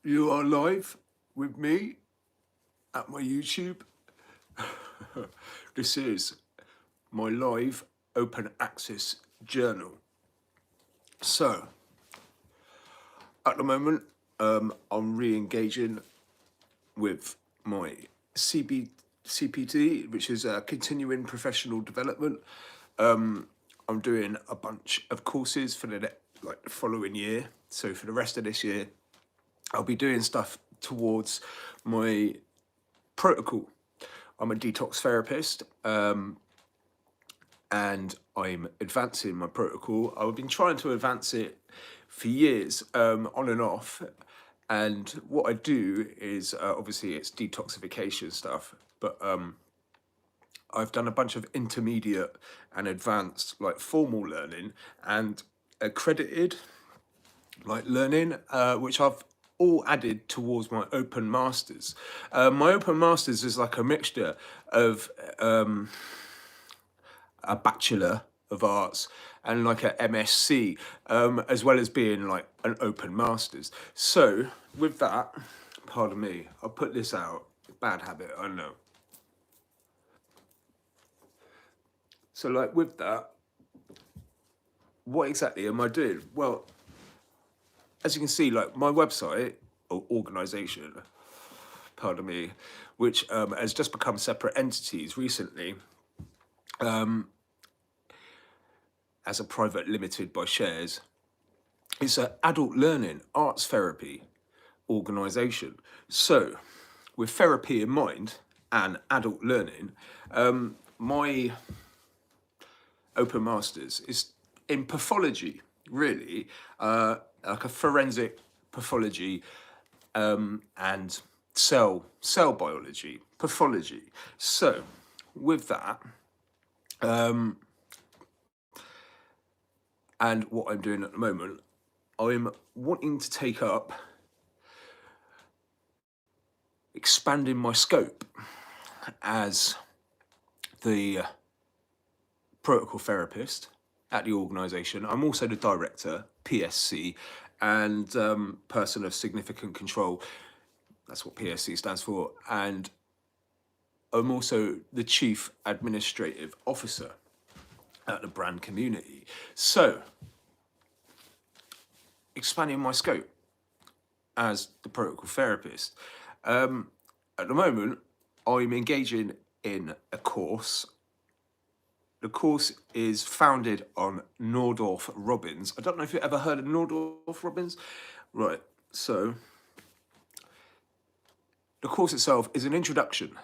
You are live with me at my YouTube. This is my live open access journal. So, at the moment, I'm re-engaging with my CPD, which is continuing professional development. I'm doing a bunch of courses for the following year. So for the rest of this year, I'll be doing stuff towards my protocol. I'm a detox therapist, and I'm advancing my protocol. I've been trying to advance it for years, on and off. And what I do is, obviously it's detoxification stuff, but I've done a bunch of intermediate and advanced, like formal learning and accredited, like learning, which I've all added towards my open masters. My open masters is like a mixture of a Bachelor of Arts and like a MSc, as well as being like an open masters. So with that, pardon me, I'll put this out. Bad habit, I know. So like with that, what exactly am I doing? Well, as you can see, like my website or organization, pardon me, which has just become separate entities recently, as a private limited by shares, it's an adult learning arts therapy organization. So with therapy in mind and adult learning, my open masters is in pathology, really, like a forensic pathology, and cell biology, pathology. So with that, and what I'm doing at the moment, I'm wanting to take up expanding my scope as the protocol therapist at the organisation. I'm also the director, PSC, and person of significant control. That's what PSC stands for. And I'm also the chief administrative officer at the brand community. So, expanding my scope as the protocol therapist. At the moment, I'm engaging in a course. The course is founded on Nordorf Robbins. I don't know if you've ever heard of Nordorf Robbins. Right, so the course itself is an introduction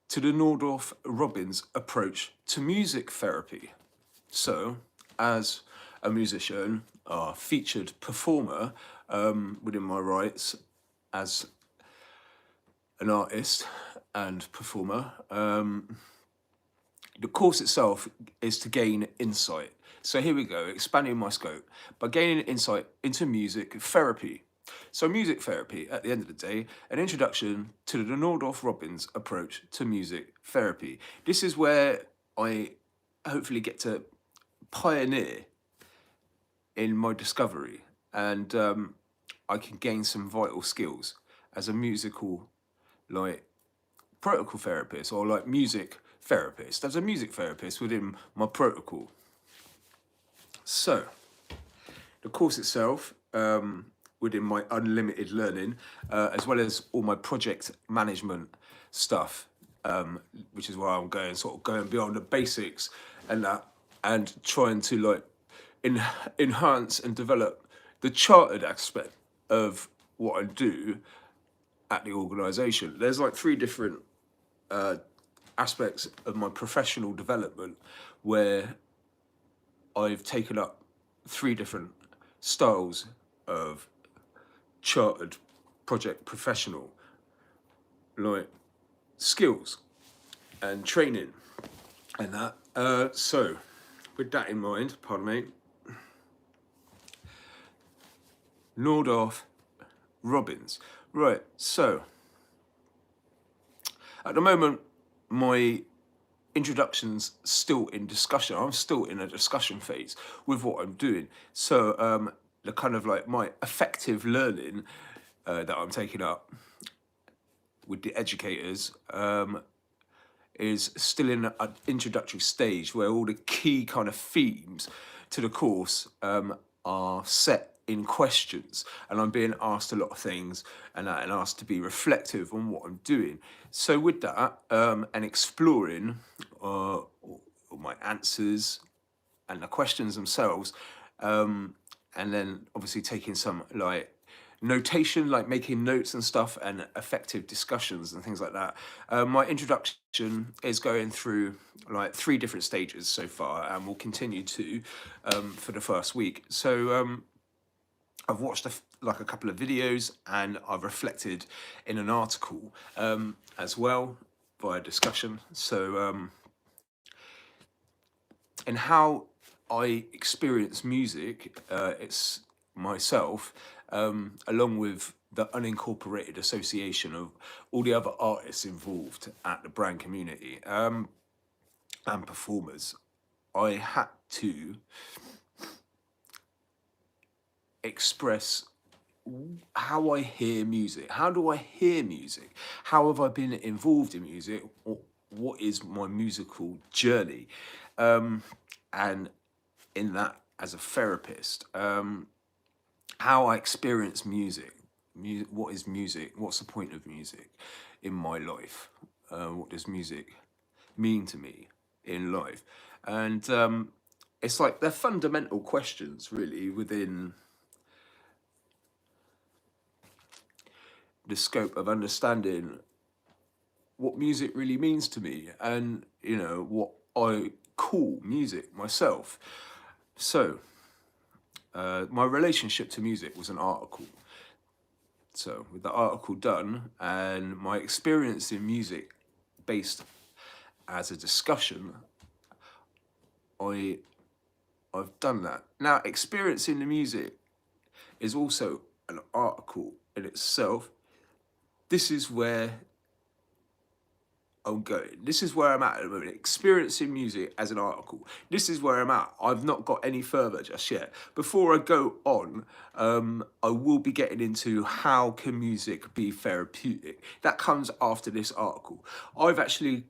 to the Nordorf Robbins approach to music therapy. So, as a musician, a featured performer within my rights as an artist and performer, the course itself is to gain insight. So here we go, expanding my scope by gaining insight into music therapy. So music therapy, at the end of the day, an introduction to the Nordorf Robbins approach to music therapy. This is where I hopefully get to pioneer in my discovery, and I can gain some vital skills as a musical, like, protocol therapist, or like music therapist, as a music therapist within my protocol. So, the course itself, within my unlimited learning, as well as all my project management stuff, which is where I'm going, sort of going beyond the basics and that, and trying to like enhance and develop the chartered aspect of what I do at the organisation. There's like 3 different aspects of my professional development where I've taken up 3 different styles of chartered project professional, like skills and training and that. So with that in mind, pardon me, Nordorf Robbins. Right, so at the moment, my introduction's still in discussion. I'm still in a discussion phase with what I'm doing. So the kind of like my effective learning that I'm taking up with the educators is still in an introductory stage where all the key kind of themes to the course are set in questions, and I'm being asked a lot of things and asked to be reflective on what I'm doing. So with that and exploring my answers and the questions themselves, and then obviously taking some like notation, like making notes and stuff, and effective discussions and things like that. My introduction is going through like 3 different stages so far, and will continue to for the first week. So I've watched like a couple of videos, and I've reflected in an article as well via discussion. So and how I experience music, it's myself, along with the unincorporated association of all the other artists involved at the brand community and performers. I had to express how I hear music. How do I hear music? How have I been involved in music? What is my musical journey? And in that, as a therapist, how I experience music. What is music? What's the point of music in my life? What does music mean to me in life? And it's like they're fundamental questions, really, within the scope of understanding what music really means to me, and what I call music myself. So my relationship to music was an article. So with the article done and my experience in music based as a discussion, I've done that. Now, experiencing the music is also an article in itself. This is where I'm going. This is where I'm at the moment. Experiencing music as an article. This is where I'm at. I've not got any further just yet. Before I go on, I will be getting into how can music be therapeutic. That comes after this article. I've actually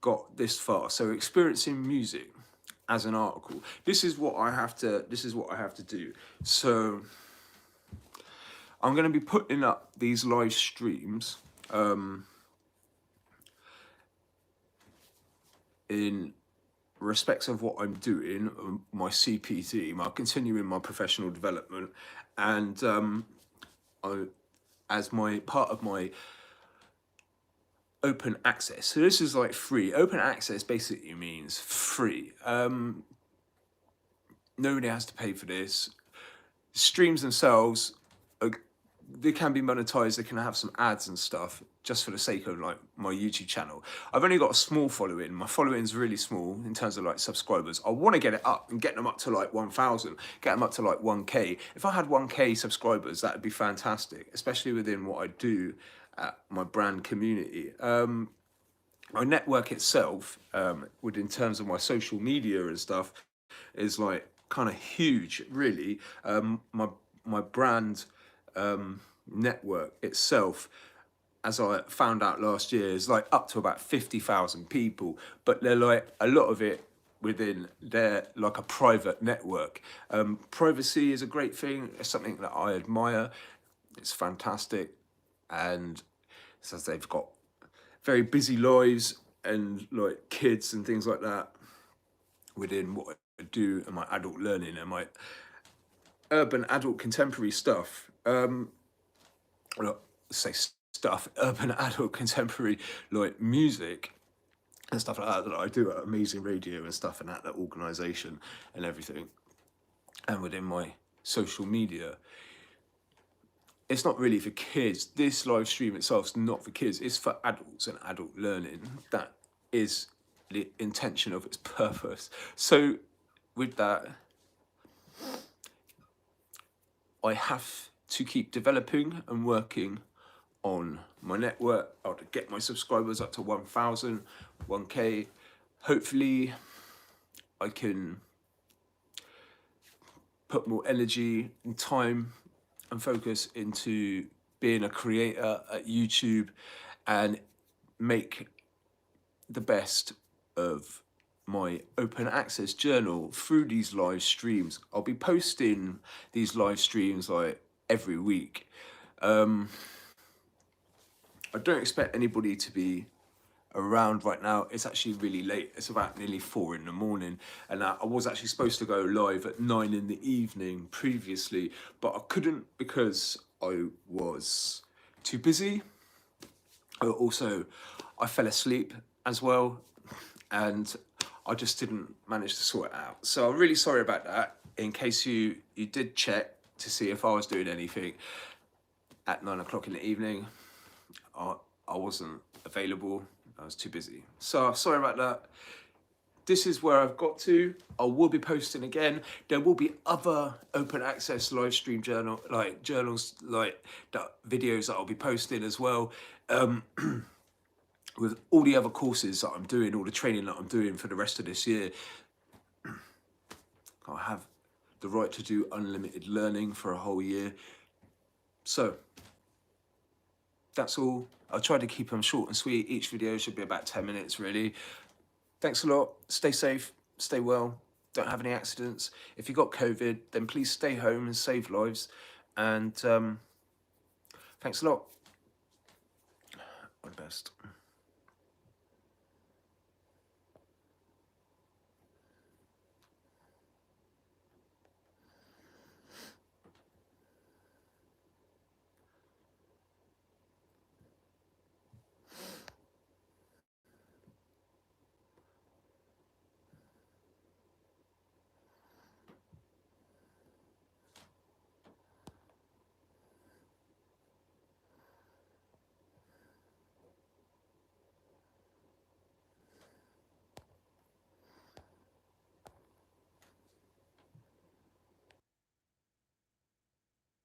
got this far. So experiencing music as an article. This is what I have to do. So I'm going to be putting up these live streams in respects of what I'm doing, my CPT, my continuing my professional development, and as my part of my open access. So this is like free. Open access basically means free. Nobody has to pay for this. Streams themselves, they can be monetized. They can have some ads and stuff, just for the sake of like my YouTube channel. I've only got a small following. My following is really small in terms of like subscribers. I want to get it up and get them up to like 1,000, get them up to like 1K. If I had 1K subscribers, that would be fantastic, especially within what I do at my brand community. My network itself, in terms of my social media and stuff, is like kind of huge, really. My brand network itself, as I found out last year, is like up to about 50,000 people, but they're like a lot of it within their like a private network. Privacy is a great thing. It's something that I admire. It's fantastic, and says they've got very busy lives and like kids and things like that within what I do and my adult learning and my urban adult contemporary stuff. Urban adult contemporary like music and stuff like that I do at Amazing Radio and stuff, and at that organisation and everything, and within my social media. It's not really for kids. This live stream itself is not for kids. It's for adults and adult learning. That is the intention of its purpose. So with that, I have to keep developing and working on my network. I want to get my subscribers up to 1,000, 1K. Hopefully I can put more energy and time and focus into being a creator at YouTube and make the best of my open access journal through these live streams. I'll be posting these live streams like every week. I don't expect anybody to be around right now. It's actually really late. It's about nearly 4 in the morning, and I was actually supposed to go live at 9 in the evening previously, but I couldn't because I was too busy. Also, I fell asleep as well, and I just didn't manage to sort it out. So I'm really sorry about that. In case you did check to see if I was doing anything at 9 o'clock in the evening, I wasn't available. I was too busy. So sorry about that. This is where I've got to. I will be posting again. There will be other open access live stream journals like that, videos that I'll be posting as well. With all the other courses that I'm doing, all the training that I'm doing for the rest of this year, I have the right to do unlimited learning for a whole year. So that's all. I'll try to keep them short and sweet. Each video should be about 10 minutes, really. Thanks a lot. Stay safe, stay well, don't have any accidents. If you got COVID, then please stay home and save lives. And thanks a lot. All the best.